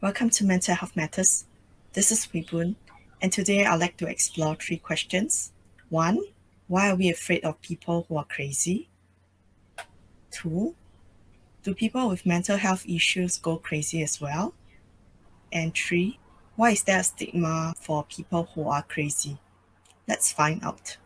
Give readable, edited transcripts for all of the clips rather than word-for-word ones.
Welcome to Mental Health Matters. This is Wibun, and today I'd like to explore 3 questions. 1. Why are we afraid of people who are crazy? 2. Do people with mental health issues go crazy as well? And 3. Why is there a stigma for people who are crazy? Let's find out.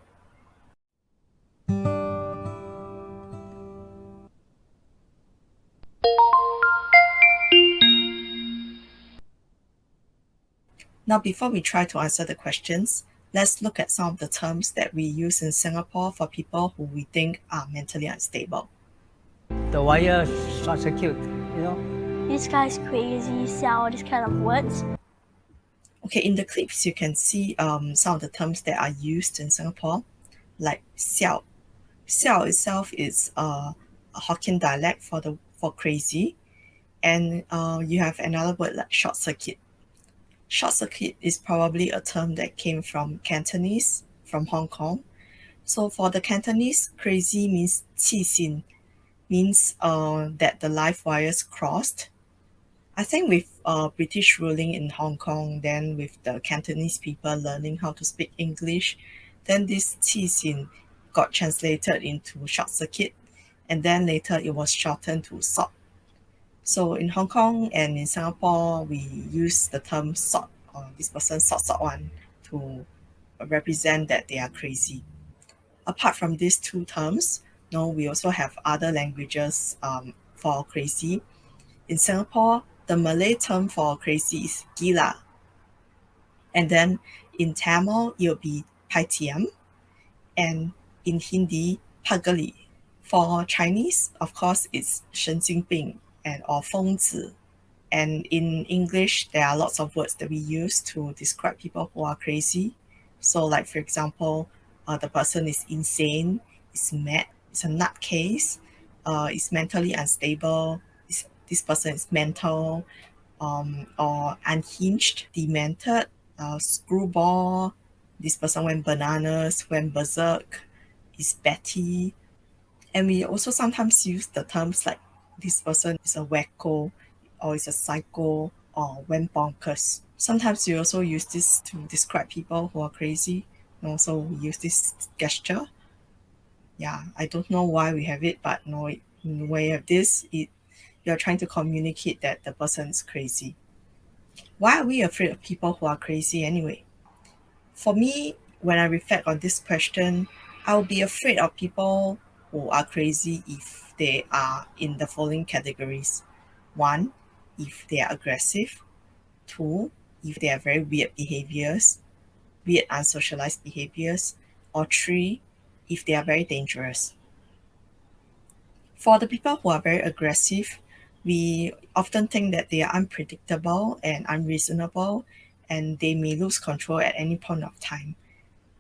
Now, before we try to answer the questions, let's look at some of the terms that we use in Singapore for people who we think are mentally unstable. The wire short circuit, This guy's crazy, all these kind of words. Okay, in the clips, you can see some of the terms that are used in Singapore, like xiao. Xiao itself is a Hokkien dialect for crazy, and you have another word like short circuit. Short circuit is probably a term that came from Cantonese, from Hong Kong. So for the Cantonese, crazy means 气心, means that the life wires crossed. I think with British ruling in Hong Kong, then with the Cantonese people learning how to speak English, then this 气心 got translated into short circuit, and then later it was shortened to sort. So in Hong Kong and in Singapore, we use the term sort, or this person sort one, to represent that they are crazy. Apart from these 2 terms, we also have other languages for crazy. In Singapore, the Malay term for crazy is gila. And then in Tamil, it'll be paitiam. And in Hindi, pagali. For Chinese, of course, it's 神经病 or 疯子. And in English, there are lots of words that we use to describe people who are crazy. So like, for example, the person is insane, is mad, is a nutcase, is mentally unstable, this person is mental, or unhinged, demented, screwball, this person went bananas, went berserk, is batty. And we also sometimes use the terms like this person is a wacko, or is a psycho, or went bonkers. Sometimes we also use this to describe people who are crazy. And also we use this gesture. Yeah, I don't know why we have it, but when we have this, you're trying to communicate that the person is crazy. Why are we afraid of people who are crazy anyway? For me, when I reflect on this question, I'll be afraid of people who are crazy if they are in the following categories. 1, if they are aggressive. 2, if they have very weird behaviors, weird unsocialized behaviors. Or 3, if they are very dangerous. For the people who are very aggressive, we often think that they are unpredictable and unreasonable, and they may lose control at any point of time.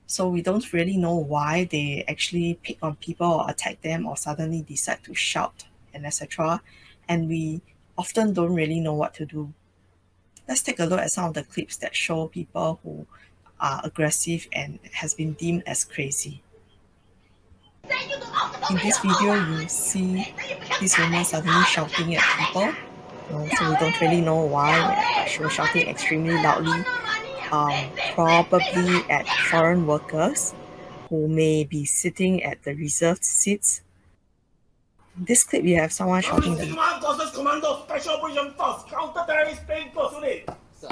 So we don't really know why they actually pick on people or attack them or suddenly decide to shout and etc. And we often don't really know what to do. Let's take a look at some of the clips that show people who are aggressive and has been deemed as crazy. In this video, you see this woman suddenly shouting at people. So we don't really know why she was shouting extremely loudly. Probably at foreign workers who may be sitting at the reserved seats. In this clip, you have someone shouting that. Commando Special Operation Force, counter-terrorist playing force unit. Sir,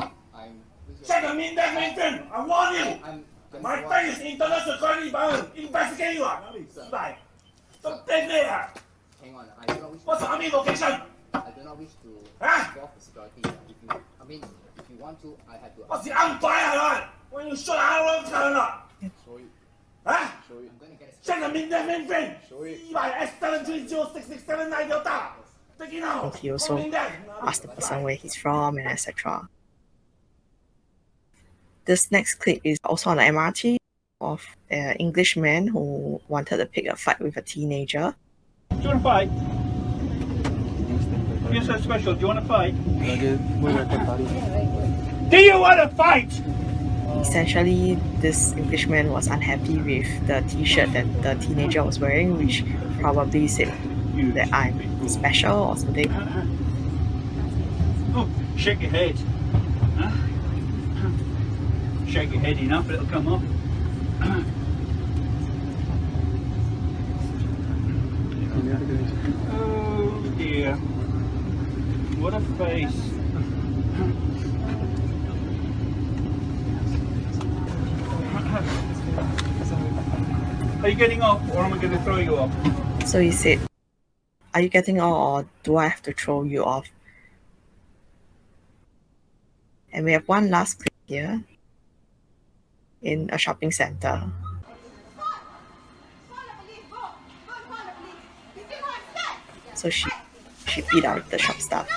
Check the maintain. I warn you. My friend is international security environment. Investigate you. Bye. Don't take me. Hang on, I do not wish What's the army location? I do not wish to Huh? involve the security. If you want to, I have to. What's the unfire? When you shoot, I don't know. Show you. Huh? Show you. I'm going to get a Check the maintain. Show you. S7306679 Delta. Take it now. He also asked the person where he's from and etc. This next clip is also on the MRT of an Englishman who wanted to pick a fight with a teenager. Do you want to fight? You're so special. Do you want to fight? Do you want to fight? Essentially, this Englishman was unhappy with the t-shirt that the teenager was wearing, which probably said that I'm special or something. Oh, Shake your head. Huh? Shake your head enough, it'll come off. Oh dear. What a face. Are you getting off, or am I going to throw you off? So he said, are you getting off, or do I have to throw you off? And we have one last clip here in a shopping center. So she beat out the shop staff.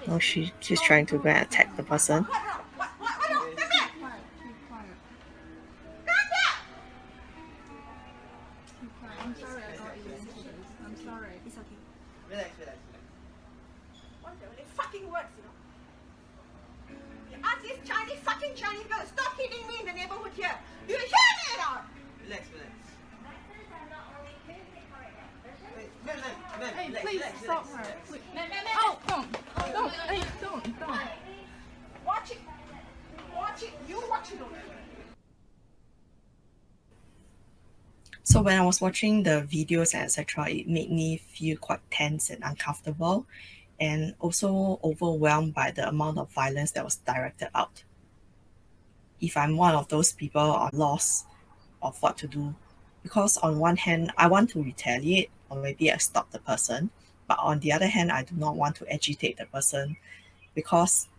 No, she's trying to go and attack the person. I'm sorry, I got you. I'm sorry. It's okay. Relax, relax, relax. What's the only fucking words, you know? You ask this fucking Chinese girl, stop hitting me in the neighborhood here. Do you hear me at all? Relax, relax. Hey, please stop her. Oh, don't. Hey, don't. Watch it. Watch it. You watch it only. So when I was watching the videos and etc., it made me feel quite tense and uncomfortable, and also overwhelmed by the amount of violence that was directed out. If I'm one of those people, I'm lost of what to do, because on one hand, I want to retaliate or maybe I stop the person, but on the other hand, I do not want to agitate the person, because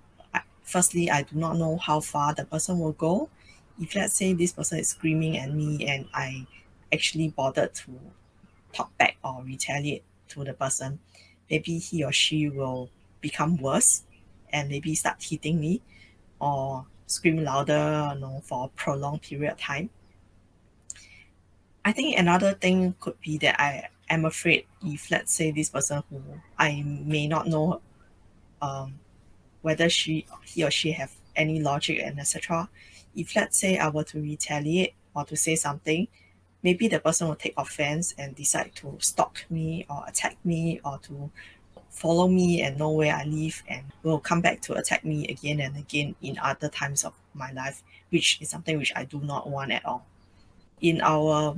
firstly, I do not know how far the person will go. If let's say this person is screaming at me and I actually bothered to talk back or retaliate to the person, maybe he or she will become worse and maybe start hitting me or scream louder, for a prolonged period of time. I think another thing could be that I am afraid if let's say this person who I may not know whether he or she have any logic and etc. If let's say I were to retaliate or to say something, maybe the person will take offense and decide to stalk me or attack me or to follow me and know where I live and will come back to attack me again and again in other times of my life, which is something which I do not want at all. In our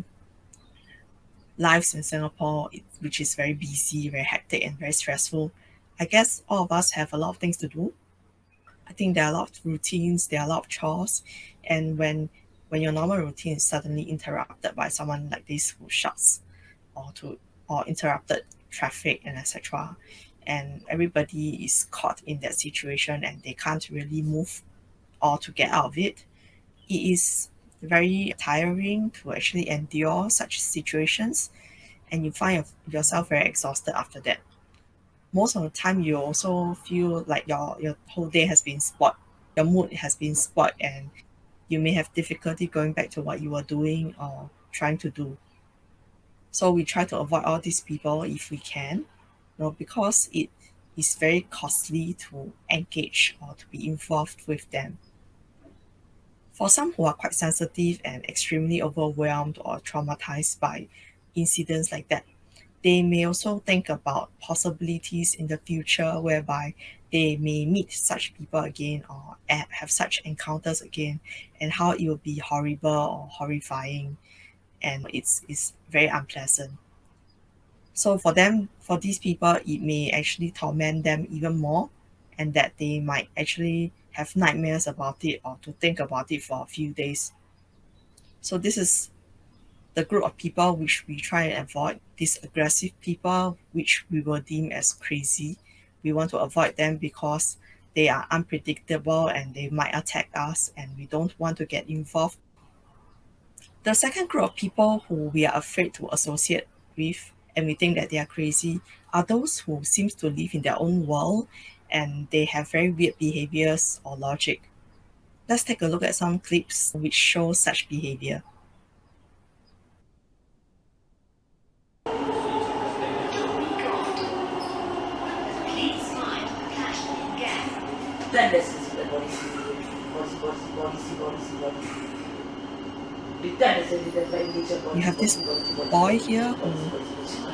lives in Singapore, which is very busy, very hectic and very stressful, I guess all of us have a lot of things to do. I think there are a lot of routines, there are a lot of chores, and when your normal routine is suddenly interrupted by someone like this who shouts or interrupted traffic and etc., and everybody is caught in that situation and they can't really move or to get out of it, it is very tiring to actually endure such situations, and you find yourself very exhausted after that. Most of the time you also feel like your whole day has been spoiled, your mood has been spoiled, and you may have difficulty going back to what you were doing or trying to do. So we try to avoid all these people if we can, because it is very costly to engage or to be involved with them. For some who are quite sensitive and extremely overwhelmed or traumatized by incidents like that, they may also think about possibilities in the future whereby they may meet such people again or have such encounters again, and how it will be horrible or horrifying, and it's very unpleasant. So for these people, it may actually torment them even more, and that they might actually have nightmares about it or to think about it for a few days. So this is the group of people which we try and avoid, these aggressive people which we will deem as crazy. We want to avoid them because they are unpredictable and they might attack us and we don't want to get involved. The second group of people who we are afraid to associate with and we think that they are crazy are those who seem to live in their own world and they have very weird behaviors or logic. Let's take a look at some clips which show such behavior. You have this boy here who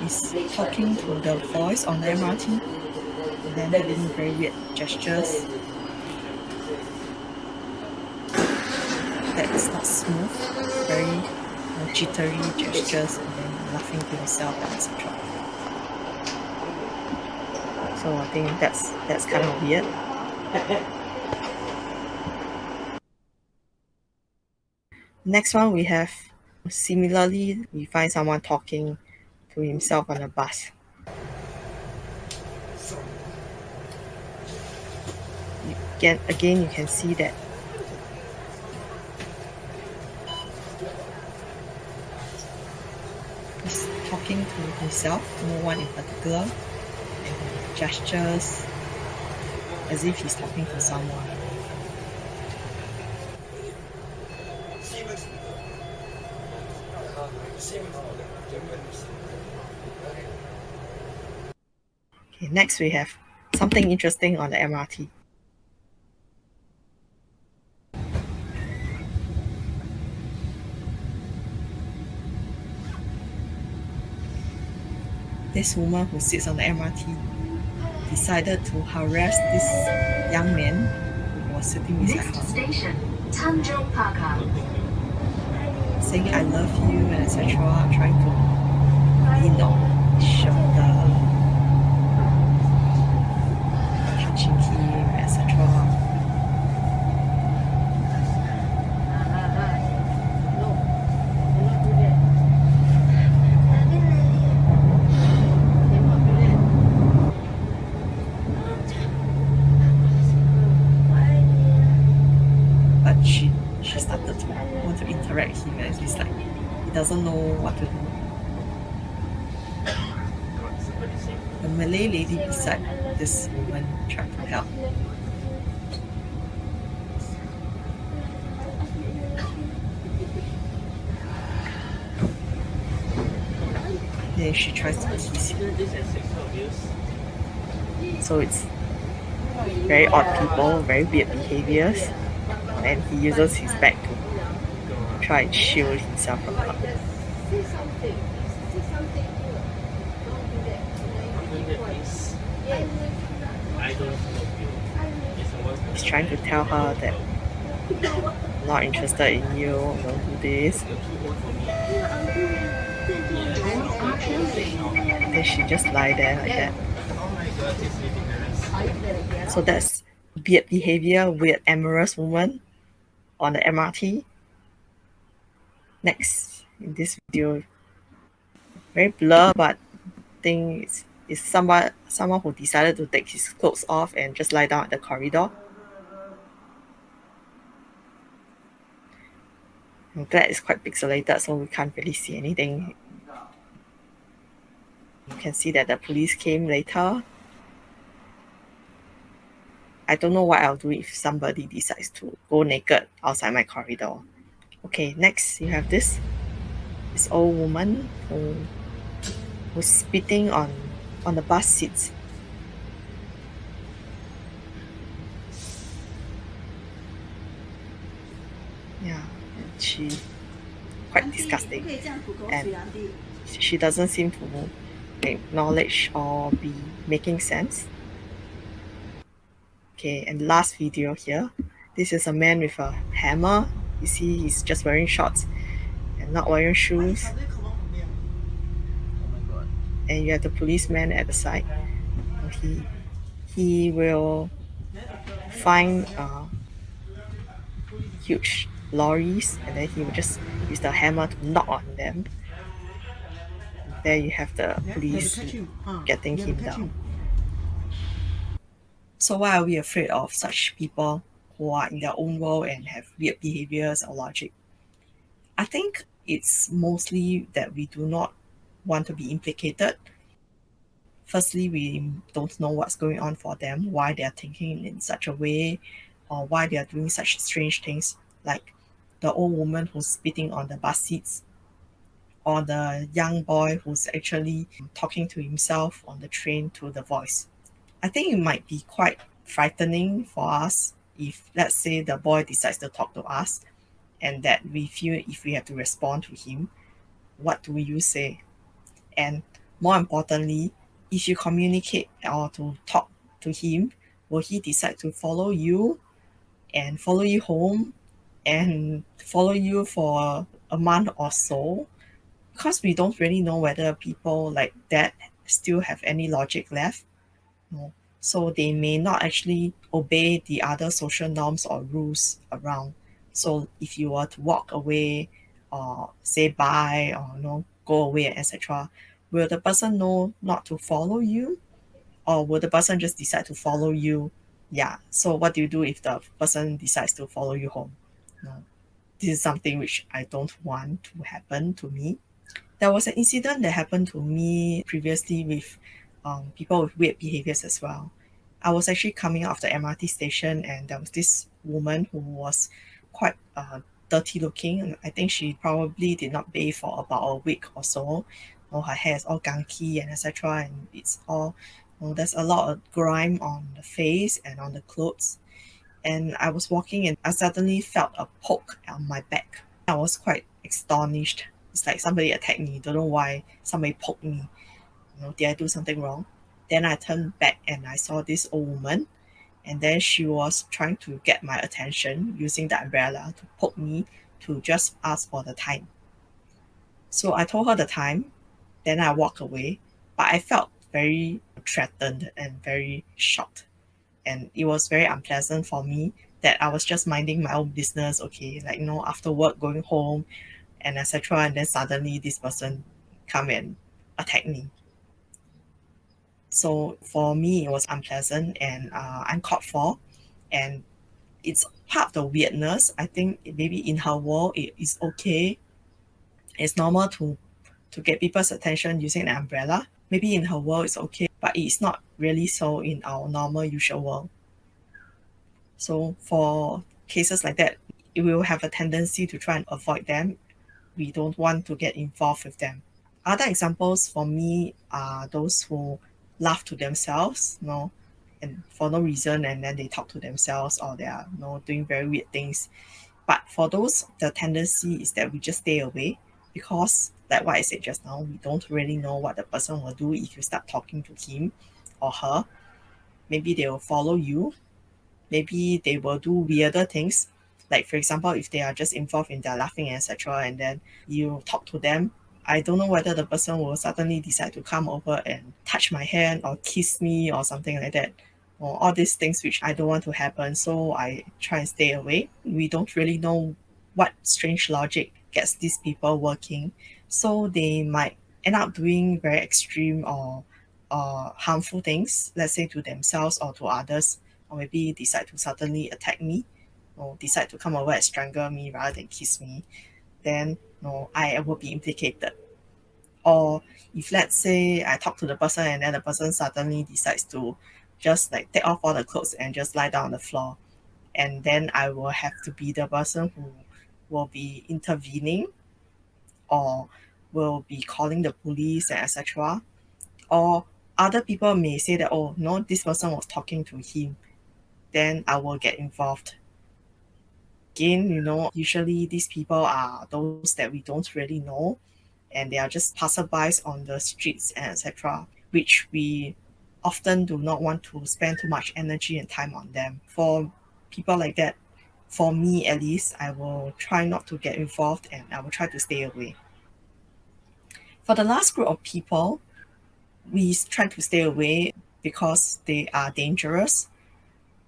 is talking to the voice on the MRT and then doing very weird gestures. That's not smooth, very jittery gestures and then laughing to himself, etc. So I think that's kind of weird. Next one we have, similarly, we find someone talking to himself on a bus. Again, you can see that he's talking to himself, no one in particular, and gestures as if he's talking to someone. Okay, next we have something interesting on the MRT. This woman who sits on the MRT decided to harass this young man who was sitting beside her, saying I love you and etc., trying to lean on his shoulder, touching him, etc. But she started to want to interact with him and he's like, he doesn't know what to do. The Malay lady beside this woman tried to help. Then she tries to tease him. So it's very odd people, very weird behaviors, and he uses his back to try and shield himself from her. He's trying to tell her that I'm not interested in you, don't do this. Then she just lie there like that. So that's weird behavior, weird amorous woman on the MRT. Next in this video, very blur, but I think it's someone who decided to take his clothes off and just lie down at the corridor. I'm glad it's quite pixelated, so we can't really see anything. You can see that the police came later. I don't know what I'll do if somebody decides to go naked outside my corridor. Okay, next you have this old woman who's spitting on the bus seats. Yeah, and she quite disgusting, and she doesn't seem to acknowledge or be making sense. Okay, and last video here, this is a man with a hammer. You see he's just wearing shorts and not wearing shoes. And you have the policeman at the side. He will find huge lorries and then he will just use the hammer to knock on them. And there you have the police getting him down. So why are we afraid of such people who are in their own world and have weird behaviors or logic? I think it's mostly that we do not want to be implicated. Firstly, we don't know what's going on for them, why they are thinking in such a way, or why they are doing such strange things, like the old woman who's spitting on the bus seats, or the young boy who's actually talking to himself on the train to the voice. I think it might be quite frightening for us if, let's say, the boy decides to talk to us and that we feel if we have to respond to him, what do you say? And more importantly, if you communicate or to talk to him, will he decide to follow you and follow you home and follow you for a month or so? Because we don't really know whether people like that still have any logic left. No. So they may not actually obey the other social norms or rules around. So if you were to walk away or say bye or go away, etc., will the person know not to follow you? Or will the person just decide to follow you? Yeah. So what do you do if the person decides to follow you home? No. This is something which I don't want to happen to me. There was an incident that happened to me previously with people with weird behaviors as well. I was actually coming out of the MRT station and there was this woman who was quite dirty looking. I think she probably did not bathe for about a week or so. Her hair is all gunky and etc. And it's all, there's a lot of grime on the face and on the clothes. And I was walking and I suddenly felt a poke on my back. I was quite astonished. It's like somebody attacked me. Don't know why somebody poked me. Did I do something wrong? Then I turned back and I saw this old woman, and then she was trying to get my attention using the umbrella to poke me to just ask for the time. So I told her the time, then I walked away, but I felt very threatened and very shocked. And it was very unpleasant for me that I was just minding my own business, okay, like after work going home and etc. And then suddenly this person come and attack me. So for me, it was unpleasant and uncalled for, and it's part of the weirdness. I think maybe in her world it is okay. It's normal to get people's attention using an umbrella. Maybe in her world it's okay, but it's not really so in our normal usual world. So for cases like that, it will have a tendency to try and avoid them. We don't want to get involved with them. Other examples for me are those who laugh to themselves, and for no reason, and then they talk to themselves or they are doing very weird things. But for those, the tendency is that we just stay away because, like what I said just now, we don't really know what the person will do if you start talking to him or her. Maybe they will follow you. Maybe they will do weirder things. Like for example, if they are just involved in their laughing, etc., and then you talk to them, I don't know whether the person will suddenly decide to come over and touch my hand or kiss me or something like that. Or all these things which I don't want to happen, so I try and stay away. We don't really know what strange logic gets these people working. So they might end up doing very extreme or harmful things, let's say to themselves or to others, or maybe decide to suddenly attack me or decide to come over and strangle me rather than kiss me. Then I will be implicated. Or if let's say I talk to the person and then the person suddenly decides to just like take off all the clothes and just lie down on the floor, and then I will have to be the person who will be intervening or will be calling the police and etc. Or other people may say that, oh no, this person was talking to him, then I will get involved. Again, usually these people are those that we don't really know, and they are just passerbys on the streets and etc., which we often do not want to spend too much energy and time on them. For people like that, for me at least, I will try not to get involved and I will try to stay away. For the last group of people, we try to stay away because they are dangerous.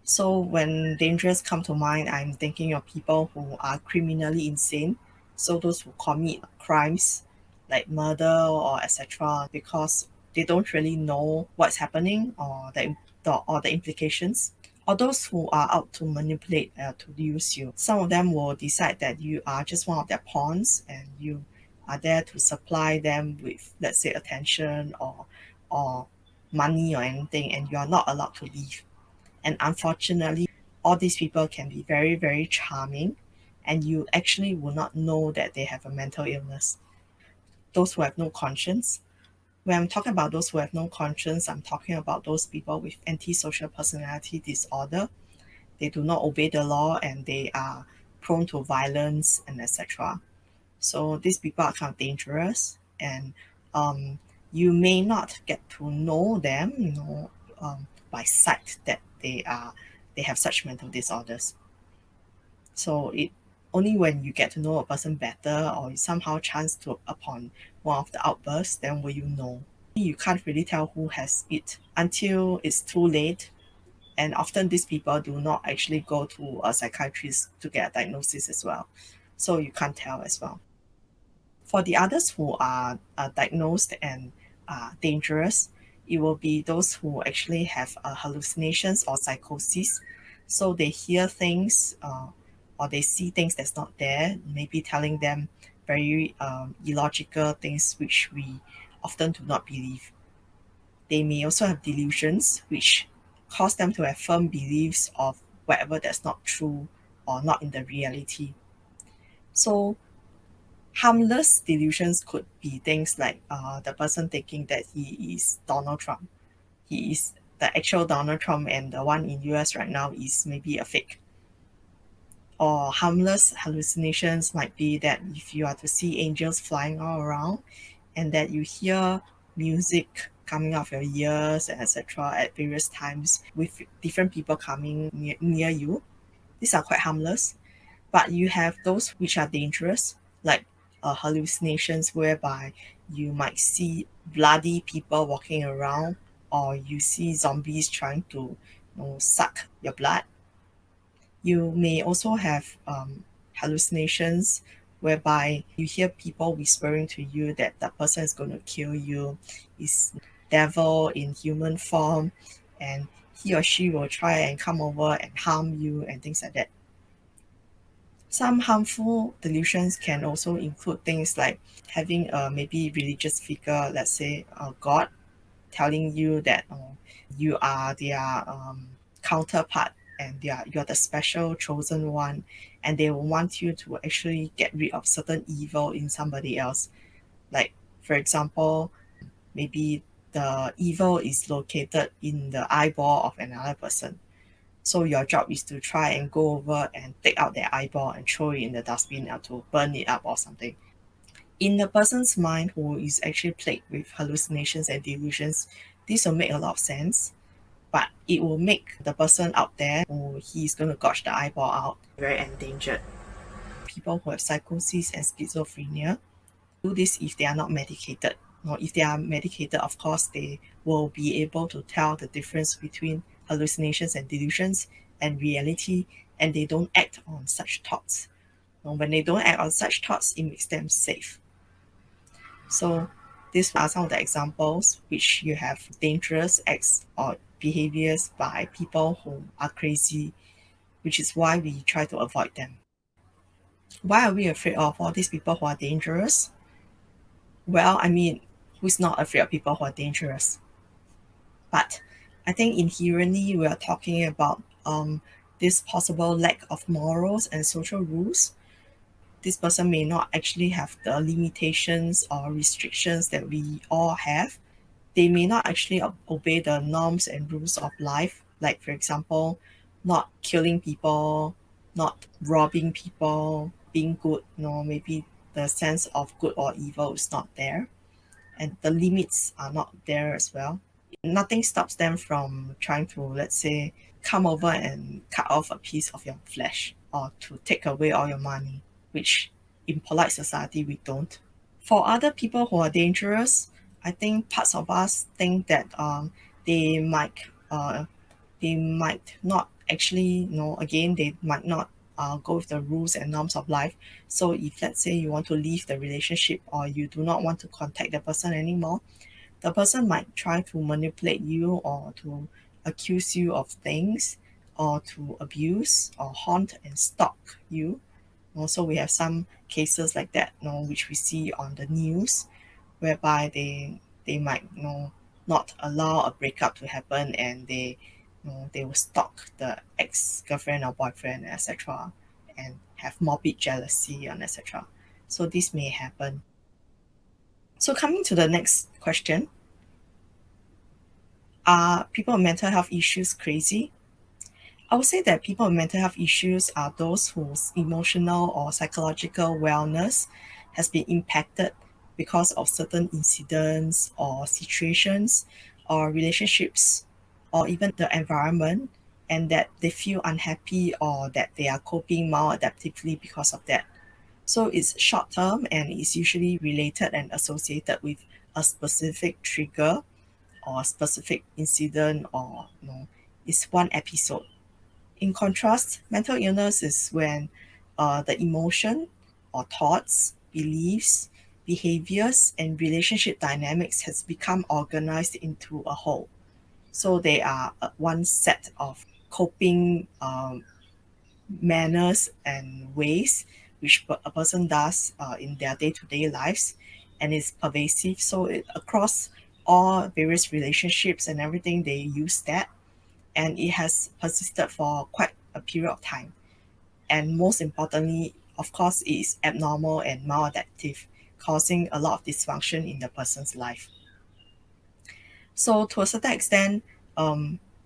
So when dangerous come to mind, I'm thinking of people who are criminally insane. So those who commit crimes like murder or etc., because they don't really know what's happening or the or the implications, or those who are out to manipulate, to use you. Some of them will decide that you are just one of their pawns and you are there to supply them with, let's say, attention or money or anything, and you are not allowed to leave. And unfortunately, all these people can be very, very charming, and you actually will not know that they have a mental illness. Those who have no conscience. When I'm talking about those who have no conscience, I'm talking about those people with antisocial personality disorder. They do not obey the law and they are prone to violence and etc. So these people are kind of dangerous, and you may not get to know them, by sight that they have such mental disorders. So it only when you get to know a person better or you somehow chance to upon one of the outbursts, then will you know. You can't really tell who has it until it's too late. And often these people do not actually go to a psychiatrist to get a diagnosis as well. So you can't tell as well. For the others who are diagnosed and dangerous, it will be those who actually have hallucinations or psychosis. So they hear things or they see things that's not there, maybe telling them very illogical things which we often do not believe. They may also have delusions which cause them to have firm beliefs of whatever that's not true or not in the reality. So harmless delusions could be things like the person thinking that he is Donald Trump. He is the actual Donald Trump and the one in US right now is maybe a fake. Or harmless hallucinations might be that if you are to see angels flying all around and that you hear music coming out of your ears and etc. at various times with different people coming near you, these are quite harmless. But you have those which are dangerous, like hallucinations whereby you might see bloody people walking around or you see zombies trying to suck your blood. You may also have hallucinations whereby you hear people whispering to you that that person is going to kill you, is devil in human form, and he or she will try and come over and harm you and things like that. Some harmful delusions can also include things like having a maybe religious figure, let's say a god, telling you that you are their counterpart and you're the special chosen one, and they will want you to actually get rid of certain evil in somebody else. Like, for example, maybe the evil is located in the eyeball of another person. So your job is to try and go over and take out their eyeball and throw it in the dustbin or to burn it up or something. In the person's mind who is actually plagued with hallucinations and delusions, this will make a lot of sense, but it will make the person out there who he's going to gouge the eyeball out very endangered. People who have psychosis and schizophrenia do this if they are not medicated. Or if they are medicated, of course, they will be able to tell the difference between hallucinations and delusions and reality, and they don't act on such thoughts. When they don't act on such thoughts, it makes them safe. So these are some of the examples which you have dangerous acts or behaviors by people who are crazy, which is why we try to avoid them. Why are we afraid of all these people who are dangerous? Well, I mean, who's not afraid of people who are dangerous? But I think inherently we are talking about this possible lack of morals and social rules. This person may not actually have the limitations or restrictions that we all have. They may not actually obey the norms and rules of life, like, for example, not killing people, not robbing people, being good, maybe the sense of good or evil is not there, and the limits are not there as well. Nothing stops them from trying to, let's say, come over and cut off a piece of your flesh or to take away all your money, which in polite society we don't. For other people who are dangerous, I think parts of us think that they might not actually, again, they might not go with the rules and norms of life. So if, let's say, you want to leave the relationship or you do not want to contact the person anymore, the person might try to manipulate you or to accuse you of things, or to abuse or haunt and stalk you. Also, we have some cases like that, which we see on the news, whereby they might not allow a breakup to happen, and they will stalk the ex-girlfriend or boyfriend, etc., and have morbid jealousy and etc. So this may happen. So coming to the next question, are people with mental health issues crazy? I would say that people with mental health issues are those whose emotional or psychological wellness has been impacted because of certain incidents or situations or relationships or even the environment, and that they feel unhappy or that they are coping maladaptively because of that. So it's short term and is usually related and associated with a specific trigger or specific incident, or it's one episode. In contrast, mental illness is when the emotion or thoughts, beliefs, behaviors, and relationship dynamics has become organized into a whole. So they are one set of coping manners and ways which a person does in their day-to-day lives, and it's pervasive. So across all various relationships and everything, they use that, and it has persisted for quite a period of time. And most importantly, of course, it is abnormal and maladaptive, causing a lot of dysfunction in the person's life. So to a certain extent,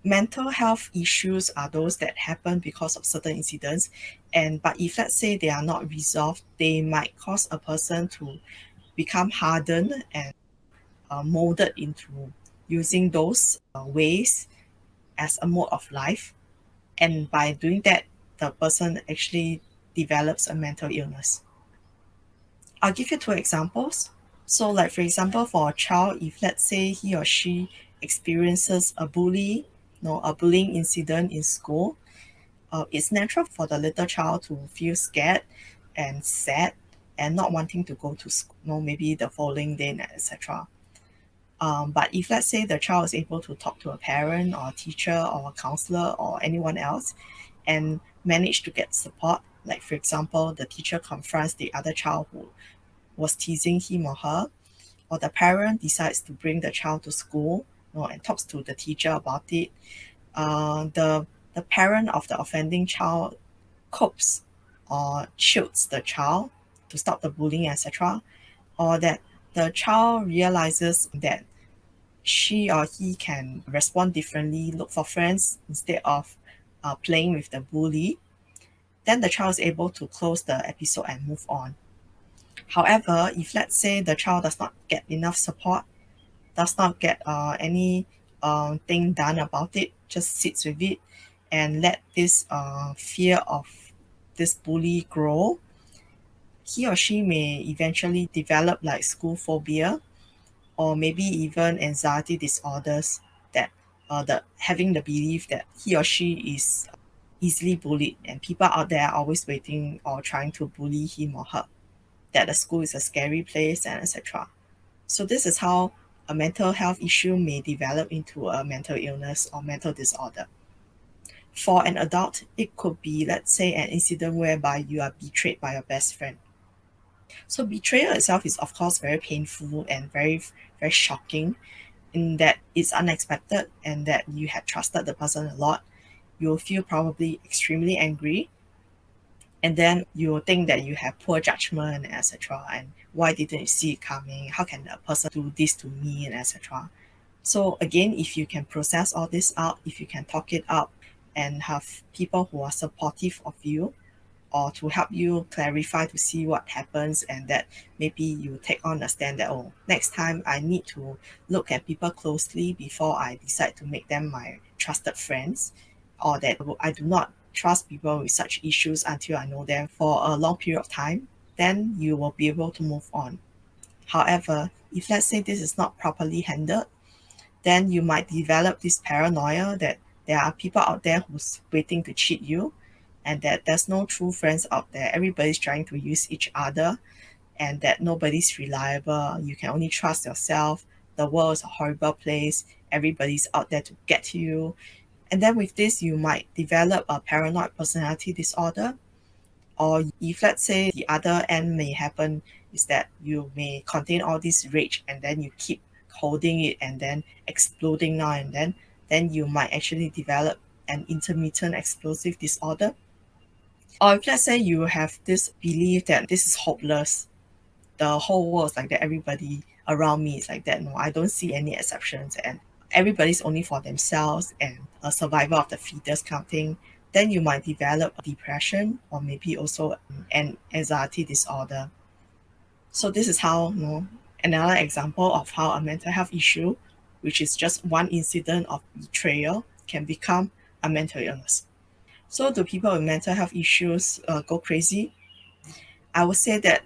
mental health issues are those that happen because of certain incidents, and but if let's say they are not resolved, they might cause a person to become hardened and molded into using those ways as a mode of life, and by doing that, the person actually develops a mental illness. I'll give you two examples. So like for example, for a child, if let's say he or she experiences a bullying incident in school, it's natural for the little child to feel scared and sad and not wanting to go to school, maybe the following day, etc. But if let's say the child is able to talk to a parent or a teacher or a counselor or anyone else and manage to get support, like for example, the teacher confronts the other child who was teasing him or her, or the parent decides to bring the child to school, and talks to the teacher about it, the parent of the offending child copes or shields the child to stop the bullying, etc., or that the child realizes that she or he can respond differently, look for friends instead of playing with the bully, then the child is able to close the episode and move on. However, if let's say the child does not get enough support, does not get any thing done about it, just sits with it and let this fear of this bully grow, he or she may eventually develop like school phobia, or maybe even anxiety disorders, that having the belief that he or she is easily bullied and people out there are always waiting or trying to bully him or her, that the school is a scary place, and etc. So this is how a mental health issue may develop into a mental illness or mental disorder. For an adult, it could be, let's say, an incident whereby you are betrayed by your best friend. So betrayal itself is of course very painful and very, very shocking, in that it's unexpected and that you had trusted the person a lot. You'll feel probably extremely angry, and then you will think that you have poor judgment, etc., and why didn't you see it coming, how can a person do this to me, and etc. So again, if you can process all this out, if you can talk it out and have people who are supportive of you, or to help you clarify to see what happens, and that maybe you take on a stand that, oh, next time I need to look at people closely before I decide to make them my trusted friends, or that I do not trust people with such issues until I know them for a long period of time, then you will be able to move on. However, if let's say this is not properly handled, then you might develop this paranoia that there are people out there who's waiting to cheat you, and that there's no true friends out there. Everybody's trying to use each other, and that nobody's reliable. You can only trust yourself, the world is a horrible place, everybody's out there to get you. And then with this, you might develop a paranoid personality disorder. Or if let's say the other end may happen is that you may contain all this rage and then you keep holding it and then exploding now and then you might actually develop an intermittent explosive disorder. Or if let's say you have this belief that this is hopeless, the whole world is like that, everybody around me is like that, no, I don't see any exceptions, and everybody's only for themselves and a survival of the fittest kind of thing, then you might develop depression or maybe also an anxiety disorder. So this is how, another example of how a mental health issue, which is just one incident of betrayal, can become a mental illness. So do people with mental health issues go crazy? I would say that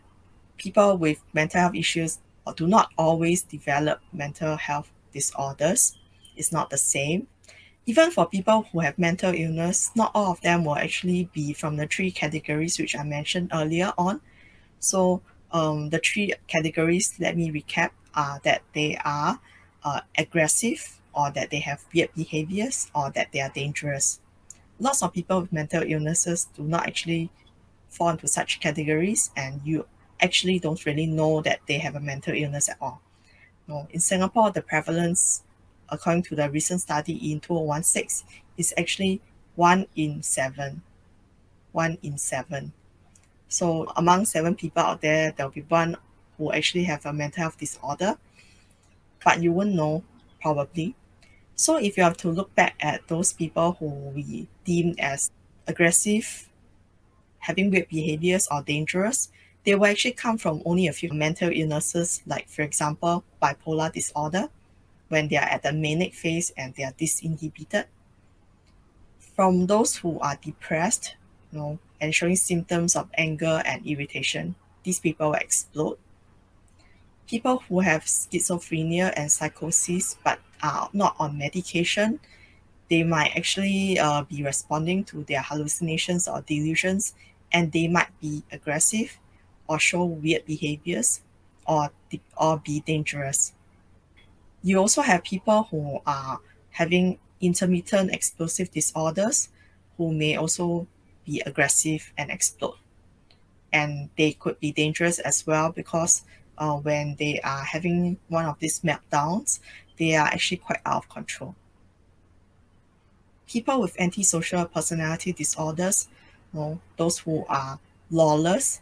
people with mental health issues do not always develop mental health disorders. It's not the same. Even for people who have mental illness, not all of them will actually be from the three categories which I mentioned earlier on. So the three categories, let me recap, are that they are aggressive, or that they have weird behaviors, or that they are dangerous. Lots of people with mental illnesses do not actually fall into such categories, and you actually don't really know that they have a mental illness at all. No, in Singapore, the prevalence, according to the recent study in 2016, is actually 1 in 7. 1 in 7. So among 7 people out there, there'll be one who actually have a mental health disorder, but you won't know, probably. So if you have to look back at those people who we deem as aggressive, having weird behaviors, or dangerous, they will actually come from only a few mental illnesses, like for example, bipolar disorder, when they are at the manic phase and they are disinhibited. From those who are depressed, and showing symptoms of anger and irritation, these people will explode. People who have schizophrenia and psychosis but are not on medication, they might actually be responding to their hallucinations or delusions, and they might be aggressive or show weird behaviors or be dangerous. You also have people who are having intermittent explosive disorders who may also be aggressive and explode. And they could be dangerous as well because when they are having one of these meltdowns, they are actually quite out of control. People with antisocial personality disorders, those who are lawless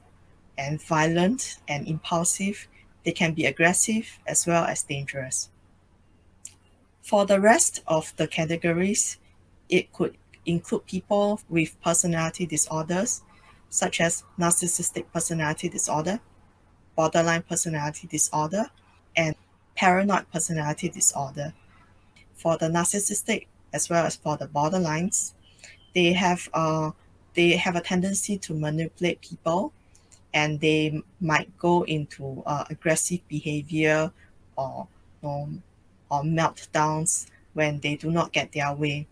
and violent and impulsive, they can be aggressive as well as dangerous. For the rest of the categories, it could include people with personality disorders, such as narcissistic personality disorder, borderline personality disorder, and paranoid personality disorder. For the narcissistic as well as for the borderlines, they have a tendency to manipulate people, and they might go into aggressive behavior or meltdowns when they do not get their way.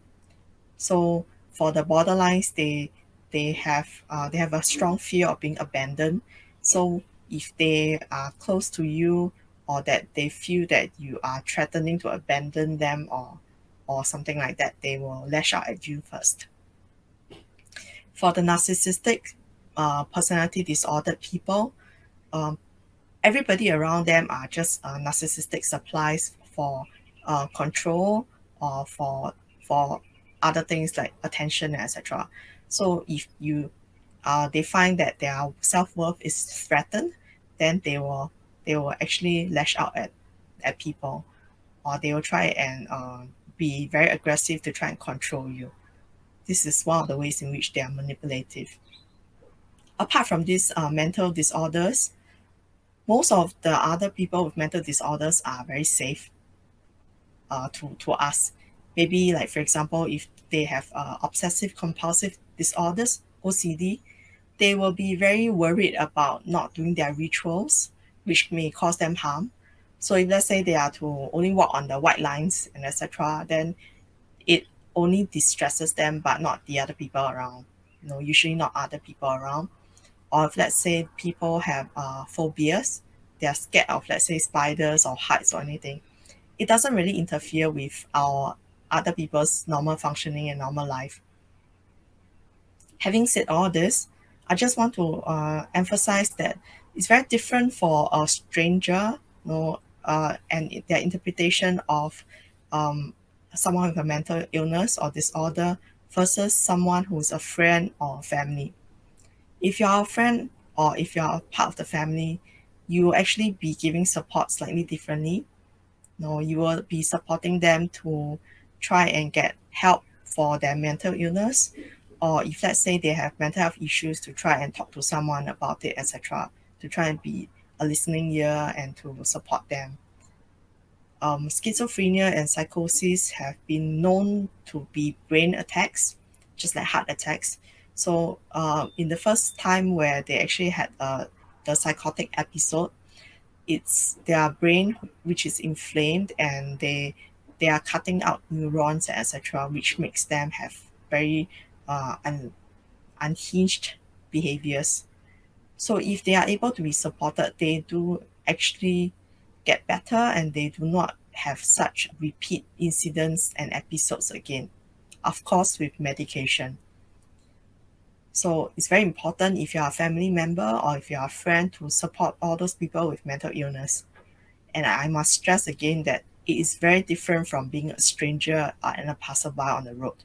So for the borderlines, they have a strong fear of being abandoned. So if they are close to you, or that they feel that you are threatening to abandon them or something like that, they will lash out at you first. For the narcissistic personality disordered people, everybody around them are just narcissistic supplies for control or for other things like attention, etc. So if they find that their self-worth is threatened, then they will actually lash out at people, or they will try and be very aggressive to try and control you. This is one of the ways in which they are manipulative. Apart from these mental disorders, most of the other people with mental disorders are very safe to us. Maybe like, for example, if they have obsessive compulsive disorders, OCD, they will be very worried about not doing their rituals, which may cause them harm. So if let's say they are to only walk on the white lines and etc., then it only distresses them but not the other people around. Usually not other people around. Or if let's say people have phobias, they are scared of, let's say, spiders or heights or anything, it doesn't really interfere with our other people's normal functioning and normal life. Having said all this, I just want to emphasize that it's very different for a stranger, and their interpretation of someone with a mental illness or disorder versus someone who's a friend or family. If you're a friend or if you're a part of the family, you will actually be giving support slightly differently. You will be supporting them to try and get help for their mental illness, or if let's say they have mental health issues, to try and talk to someone about it, etc., to try and be a listening ear and to support them. Schizophrenia and psychosis have been known to be brain attacks, just like heart attacks. So in the first time where they actually had the psychotic episode, it's their brain which is inflamed, and they are cutting out neurons, etc., which makes them have very unhinged behaviors. So if they are able to be supported, they do actually get better, and they do not have such repeat incidents and episodes again, of course with medication. So it's very important, if you're a family member or if you're a friend, to support all those people with mental illness. And I must stress again that it is very different from being a stranger and a passerby on the road.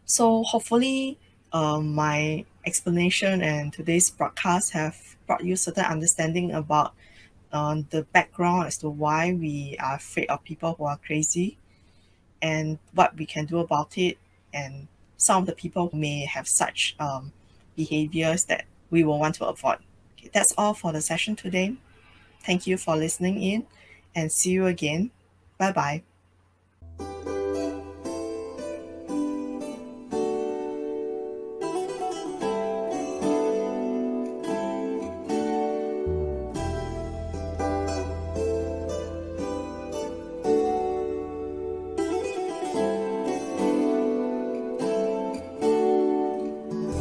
So hopefully my explanation and today's broadcast have brought you certain understanding about the background as to why we are afraid of people who are crazy, and what we can do about it, and some of the people who may have such behaviors that we will want to avoid. Okay, that's all for the session today. Thank you for listening in, and see you again. Bye bye.